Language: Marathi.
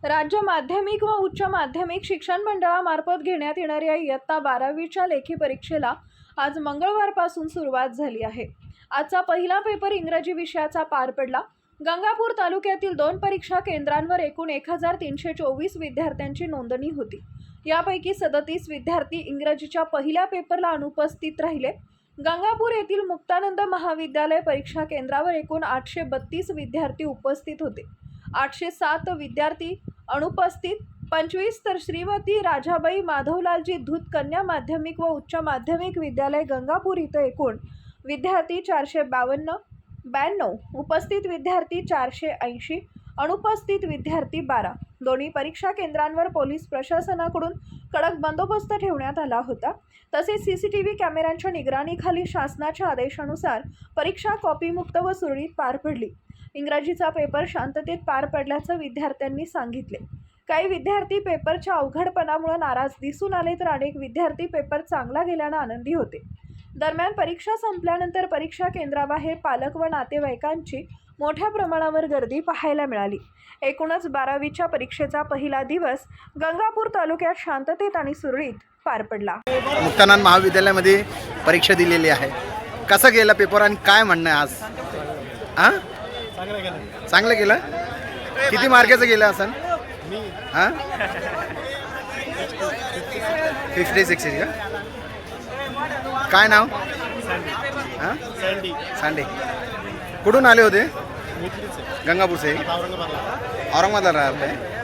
राज्य माध्यमिक व उच्च माध्यमिक शिक्षण मंडळामार्फत घेण्यात येणाऱ्या इयत्ता 12वीच्या लेखी परीक्षेला आज मंगळवारपासून सुरुवात झाली आहे। आजचा पहिला पेपर इंग्रजी विषयाचा पार पडला। गंगापूर तालुक्यातील 2 परीक्षा केंद्रांवर एकूण 1324 विद्यार्थ्यांची नोंदणी होती। यापैकी 37 विद्यार्थी इंग्रजीच्या पहिल्या पेपरला अनुपस्थित राहिले। गंगापूर येथील मुक्तानंद महाविद्यालय परीक्षा केंद्रावर एकूण 832 विद्यार्थी उपस्थित होते। 807 विद्यार्थी अनुपस्थित, 25 तर श्रीमती राजाबाई माधवलालजी धूत कन्या माध्यमिक व उच्च माध्यमिक विद्यालय गंगापूर इथं एकूण विद्यार्थी 452, उपस्थित विद्यार्थी 480, अनुपस्थित विद्यार्थी 12। दोन्ही परीक्षा केंद्रांवर पोलीस प्रशासनाकडून कडक बंदोबस्त ठेवण्यात आला होता। तसेच सीसीटीव्ही कॅमेऱ्यांच्या निगराणीखाली शासनाच्या आदेशानुसार परीक्षा कॉपीमुक्त व सुरळीत पार पडली। इंग्रजीचा पेपर शांततेत पार पडल्याचं विद्यार्थ्यांनी सांगितले। काही विद्यार्थी पेपरच्या अवघडपणामुळे नाराज दिसून आले, तर अनेक विद्यार्थी पेपर चांगला गेल्याने आनंदी होते। दरम्यान परीक्षा संपल्यानंतर परीक्षा केंद्राबाहेर पालक व नातेवाईकांची मोठ्या प्रमाणावर गर्दी पाहायला मिळाली। एकूणच 12वीच्या परीक्षेचा पहिला दिवस गंगापूर तालुक्यात शांततेत आणि सुरळीत पार पडला। मुक्तानंद महाविद्यालयामध्ये परीक्षा दिलेली आहे। कसा गेला पेपर आणि काय म्हणणं आहे आज? चांगलं गेलं। किती मार्काचं गेलं असन? 56 का? काय नाव? सांडे। कुठून आले होते? गंगापूर से। औरंगाबादला राहते।